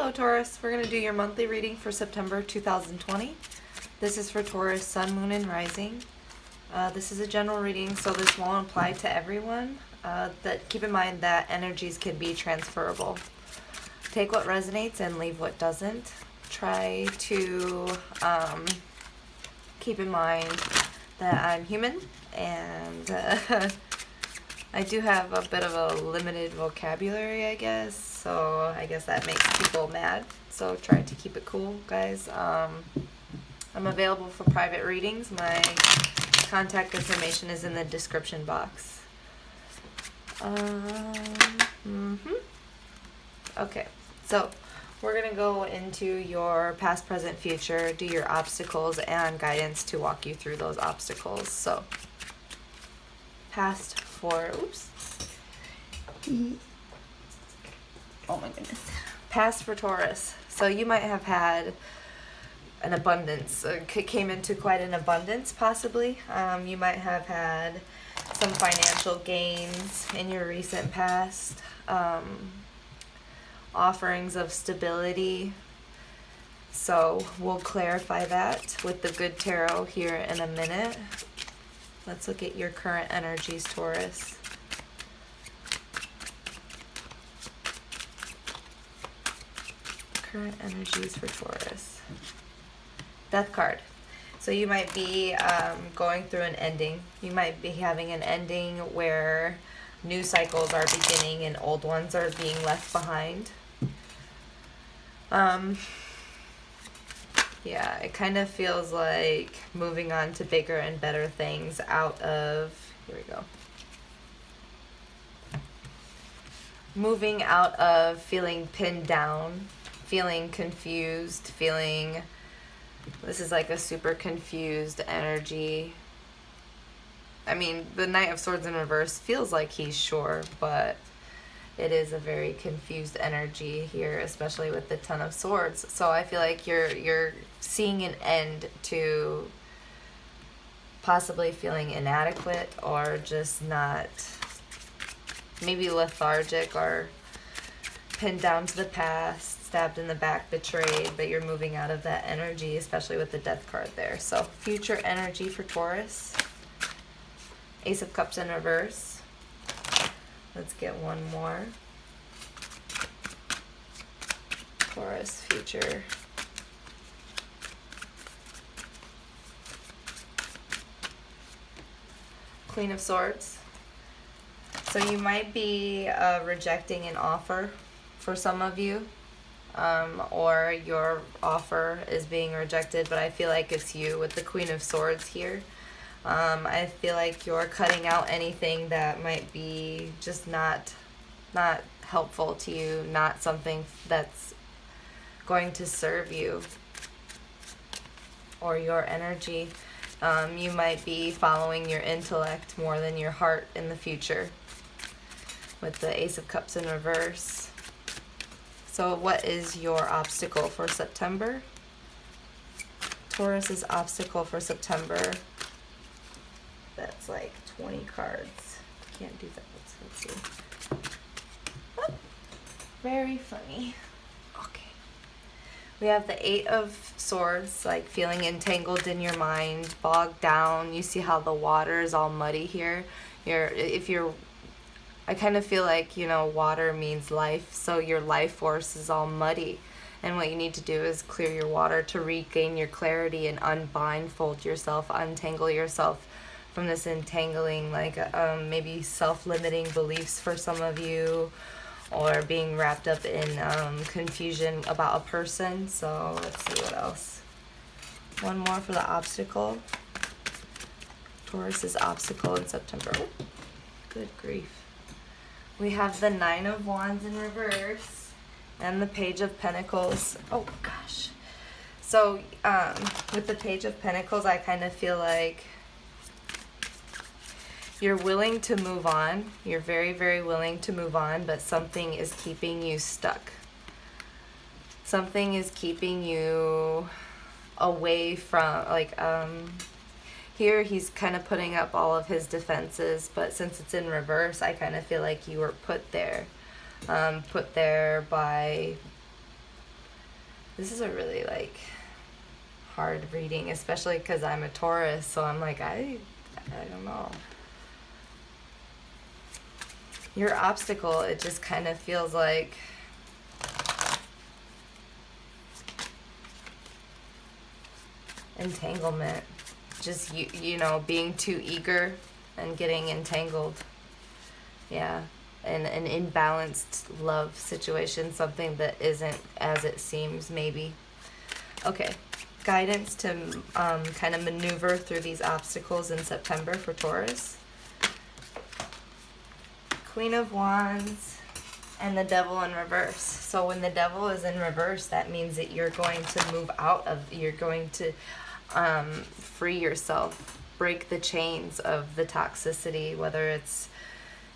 Hello Taurus, we're going to do your monthly reading for September 2020. This is for Taurus, Sun, Moon, and Rising. This is a general reading, so this won't apply to everyone. Keep in mind that energies can be transferable. Take what resonates and leave what doesn't. Try to keep in mind that I'm human and I do have a bit of a limited vocabulary, I guess, so I guess that makes people mad. So try to keep it cool, guys. I'm available for private readings. My contact information is in the description box. Okay, so we're going to go into your past, present, future, do your obstacles, and guidance to walk you through those obstacles. So, past for, oh my goodness. Past for Taurus. So you might have had an abundance, came into quite an abundance possibly. You might have had some financial gains in your recent past. Offerings of stability. So we'll clarify that with the good tarot here in a minute. Let's look at your current energies, Taurus. Current energies for Taurus. Death card. So you might be going through an ending. You might be having an ending where new cycles are beginning and old ones are being left behind. Yeah, it kind of feels like moving on to bigger and better things out of, here we go. Moving out of feeling pinned down, feeling confused, feeling, this is like a super confused energy. I mean, the Knight of Swords in reverse feels like he's sure, but it is a very confused energy here, especially with the Ten of Swords. So I feel like you're seeing an end to possibly feeling inadequate or just not, maybe lethargic or pinned down to the past, stabbed in the back, betrayed, but you're moving out of that energy, especially with the Death card there. So future energy for Taurus. Ace of Cups in reverse. Let's get one more. Taurus, future. Queen of Swords. So you might be rejecting an offer for some of you, or your offer is being rejected, but I feel like it's you with the Queen of Swords here. I feel like you're cutting out anything that might be just not helpful to you, not something that's going to serve you or your energy. You might be following your intellect more than your heart in the future with the Ace of Cups in reverse. So what is your obstacle for September? Taurus's obstacle for September. That's like 20 cards. Can't do that. Let's see. Oh, very funny. Okay. We have the Eight of Swords, like feeling entangled in your mind, bogged down. You see how the water is all muddy here. I kind of feel like, water means life, so your life force is all muddy. And what you need to do is clear your water to regain your clarity and unblindfold yourself, untangle yourself from this entangling, like maybe self-limiting beliefs for some of you, or being wrapped up in confusion about a person. So let's see what else. One more for the obstacle. Taurus's obstacle in September. Oh, good grief. We have the Nine of Wands in reverse and the Page of Pentacles. Oh gosh. So with the Page of Pentacles, I kind of feel like you're willing to move on. You're very, very willing to move on, but something is keeping you stuck. Something is keeping you away from, here he's kind of putting up all of his defenses, but since it's in reverse, I kind of feel like you were put there by This is a really like hard reading, especially because I'm a Taurus, so I'm like, I don't know. Your obstacle, it just kind of feels like entanglement. Just you know, being too eager and getting entangled. Yeah. And an imbalanced love situation, something that isn't as it seems, maybe. Okay. Guidance to kind of maneuver through these obstacles in September for Taurus. Queen of Wands and the Devil in reverse. So when the Devil is in reverse, that means that you're going to move out of, you're going to free yourself, break the chains of the toxicity, whether it's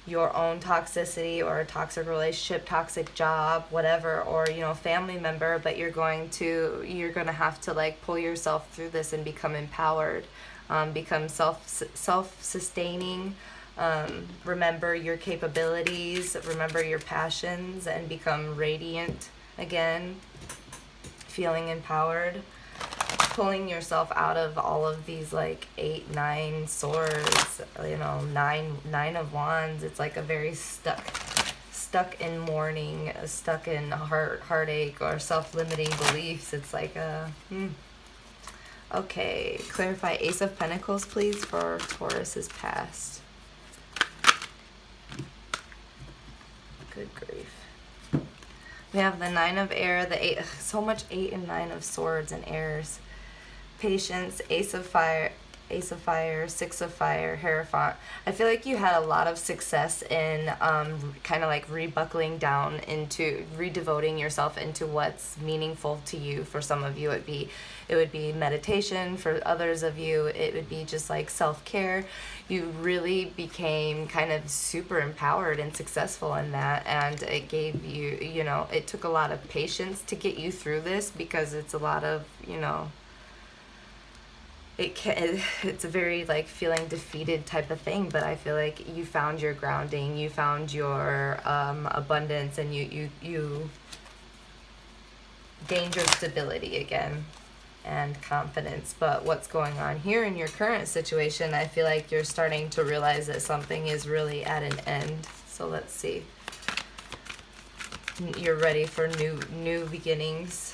your own toxicity or a toxic relationship, toxic job, whatever, or, you know, family member, but you're going to have to like pull yourself through this and become empowered, become self-sustaining, remember your capabilities, remember your passions, and become radiant again, feeling empowered. Pulling yourself out of all of these like 8, 9 swords, you know, nine of wands. It's like a very stuck in mourning, stuck in heartache or self-limiting beliefs. It's like Okay, clarify Ace of Pentacles, please, for Taurus's past. Good grief. We have the 9 of air, the 8, so much 8 and 9 of swords and airs. Patience, Ace of Fire, 6 of Fire, Hierophant. I feel like you had a lot of success in kind of like rebuckling down into, redevoting yourself into what's meaningful to you. For some of you, it would be meditation. For others of you, it would be just like self-care. You really became kind of super empowered and successful in that, and it gave you, you know, it took a lot of patience to get you through this, because it's a lot of, you know, it's a very like feeling defeated type of thing, but I feel like you found your grounding, you found your abundance, and you gained your stability again and confidence. But what's going on here in your current situation, I feel like you're starting to realize that something is really at an end. So let's see. You're ready for new beginnings.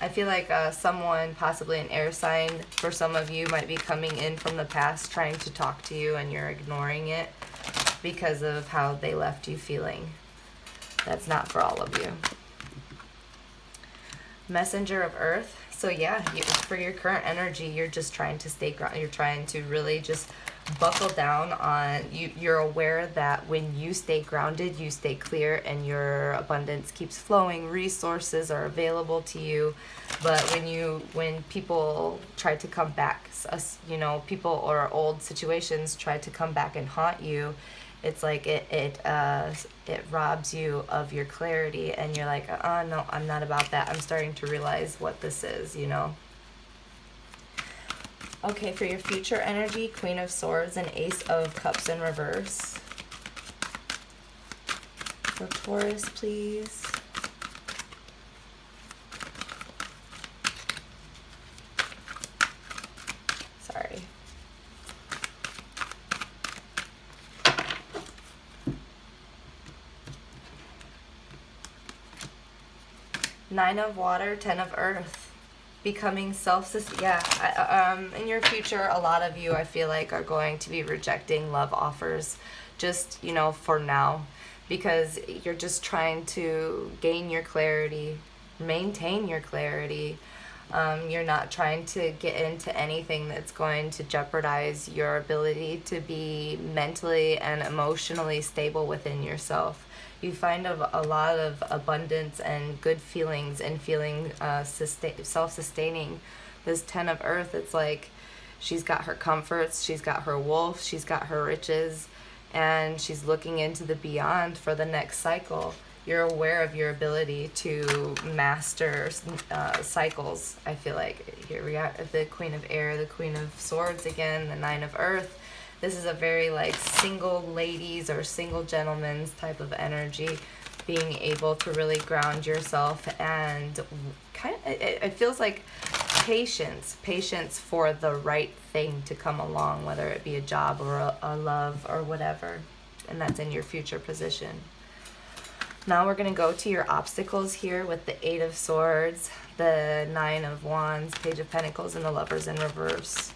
I feel like someone, possibly an air sign for some of you, might be coming in from the past trying to talk to you, and you're ignoring it because of how they left you feeling. That's not for all of you. Messenger of Earth. So yeah, for your current energy, you're just trying to stay grounded. You're trying to really just buckle down on, you're aware that when you stay grounded, you stay clear, and your abundance keeps flowing, resources are available to you. But when people try to come back, you know, people or old situations try to come back and haunt you, it's like it robs you of your clarity, and you're like, no, I'm not about that. I'm starting to realize what this is, you know. Okay, for your future energy, Queen of Swords and Ace of Cups in reverse. For Taurus, please. Sorry. Nine of Water, 10 of Earth. Becoming self-sustaining. Yeah, in your future, a lot of you, I feel like, are going to be rejecting love offers, just, you know, for now, because you're just trying to gain your clarity, maintain your clarity. You're not trying to get into anything that's going to jeopardize your ability to be mentally and emotionally stable within yourself. You find a lot of abundance and good feelings and feeling self-sustaining. This 10 of Earth, it's like she's got her comforts, she's got her wolf, she's got her riches, and she's looking into the beyond for the next cycle. You're aware of your ability to master cycles. I feel like here we are, the Queen of Air, the Queen of Swords again, the 9 of Earth. This is a very like single ladies or single gentlemen's type of energy. being able to really ground yourself, and kind of, it feels like patience for the right thing to come along, whether it be a job or a love or whatever, and that's in your future position. Now we're going to go to your obstacles here with the 8 of Swords, the 9 of Wands, Page of Pentacles, and the Lovers in reverse.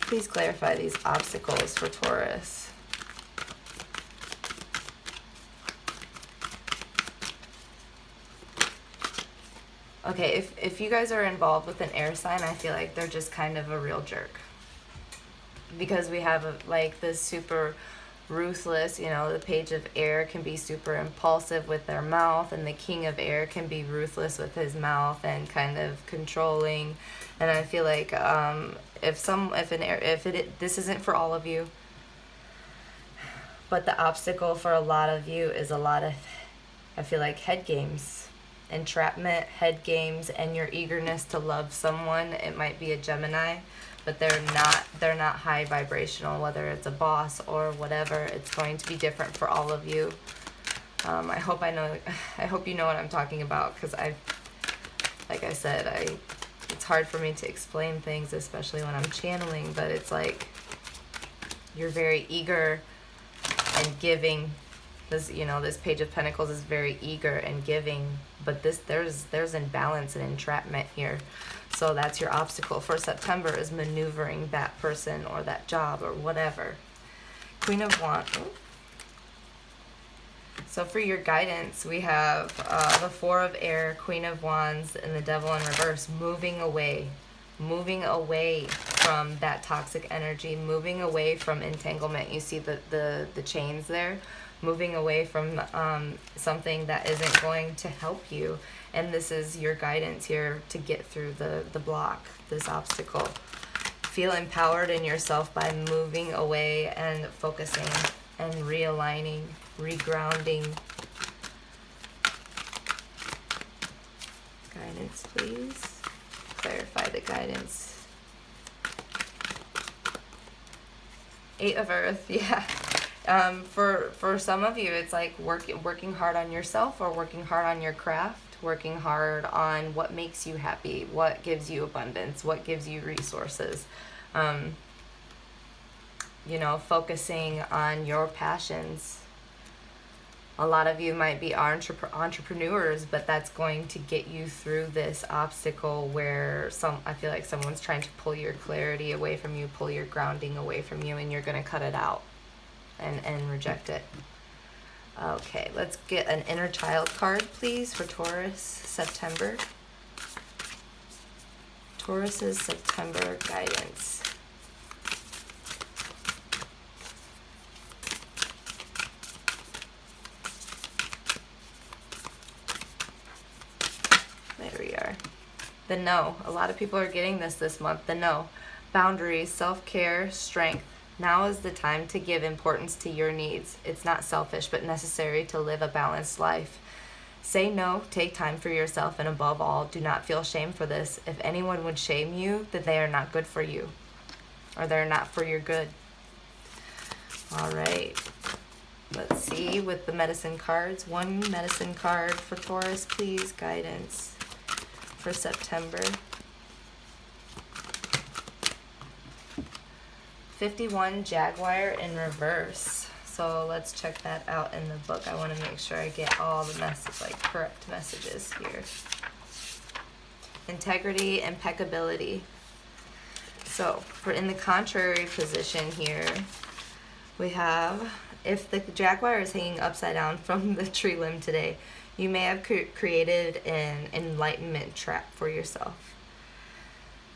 Please clarify these obstacles for Taurus. Okay, if you guys are involved with an air sign, I feel like they're just kind of a real jerk. Because we have like this super ruthless, you know, the Page of Air can be super impulsive with their mouth, and the King of Air can be ruthless with his mouth and kind of controlling. And I feel like this isn't for all of you, but the obstacle for a lot of you is a lot of, I feel like, head games, entrapment, head games, and your eagerness to love someone. It might be a Gemini, but they're not high vibrational, whether it's a boss or whatever. It's going to be different for all of you. I hope you know what I'm talking about, because like I said, it's hard for me to explain things, especially when I'm channeling, but it's like you're very eager and giving. This, you know, this Page of Pentacles is very eager and giving, but there's imbalance and entrapment here. So that's your obstacle for September, is maneuvering that person or that job or whatever. Queen of Wands. So for your guidance, we have the 4 of Air, Queen of Wands, and the Devil in reverse, moving away from that toxic energy, moving away from entanglement. You see the chains there, moving away from something that isn't going to help you. And this is your guidance here to get through the block, this obstacle. Feel empowered in yourself by moving away and focusing and realigning, regrounding. Guidance, please. Clarify the guidance. 8 of Earth, yeah. For some of you, it's like working hard on yourself, or working hard on your craft, working hard on what makes you happy, what gives you abundance, what gives you resources. You know, focusing on your passions. A lot of you might be entrepreneurs, but that's going to get you through this obstacle where I feel like someone's trying to pull your clarity away from you, pull your grounding away from you, and you're going to cut it out and reject it. Okay, let's get an inner child card, please, for Taurus, September. Taurus's September guidance. There we are. The No. A lot of people are getting this month. The No. Boundaries, self-care, strength. Now is the time to give importance to your needs. It's not selfish, but necessary to live a balanced life. Say no, take time for yourself, and above all, do not feel shame for this. If anyone would shame you, then they are not good for you, or they're not for your good. All right. Let's see with the medicine cards. One medicine card for Taurus, please. Guidance for September. 51 Jaguar in reverse. So let's check that out in the book. I want to make sure I get all the correct messages here. Integrity, impeccability. So for in the contrary position here, we have, if the Jaguar is hanging upside down from the tree limb today, you may have created an enlightenment trap for yourself.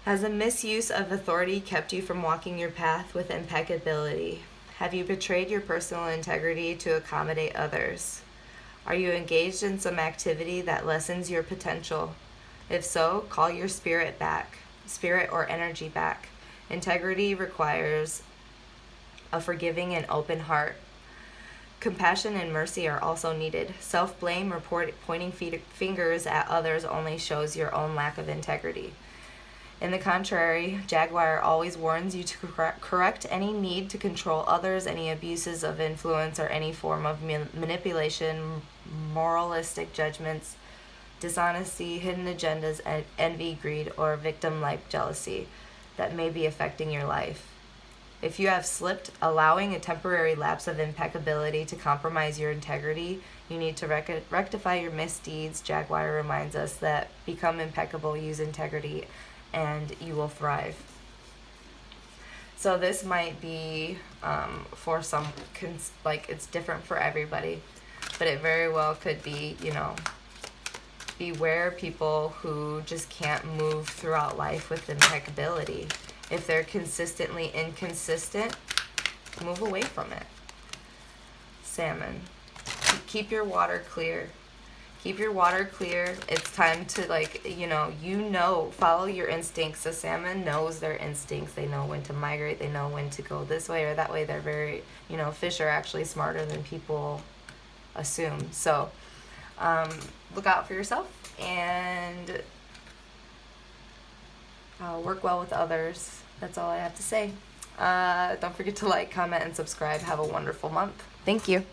Has a misuse of authority kept you from walking your path with impeccability? Have you betrayed your personal integrity to accommodate others? Are you engaged in some activity that lessens your potential? If so, call your spirit or energy back. Integrity requires a forgiving and open heart. Compassion and mercy are also needed. Self-blame or pointing fingers at others only shows your own lack of integrity. In the contrary, Jaguar always warns you to correct any need to control others, any abuses of influence, or any form of manipulation, moralistic judgments, dishonesty, hidden agendas, envy, greed, or victim-like jealousy that may be affecting your life. If you have slipped, allowing a temporary lapse of impeccability to compromise your integrity, you need to rectify your misdeeds. Jaguar reminds us that become impeccable, use integrity, and you will thrive. So this might be for some, like, it's different for everybody, but it very well could be, you know, beware people who just can't move throughout life with impeccability. If they're consistently inconsistent, move away from it. Salmon, keep your water clear. Keep your water clear. It's time to, like, you know, follow your instincts. The salmon knows their instincts. They know when to migrate. They know when to go this way or that way. They're very, you know, fish are actually smarter than people assume. So look out for yourself and work well with others. That's all I have to say. Don't forget to like, comment, and subscribe. Have a wonderful month. Thank you.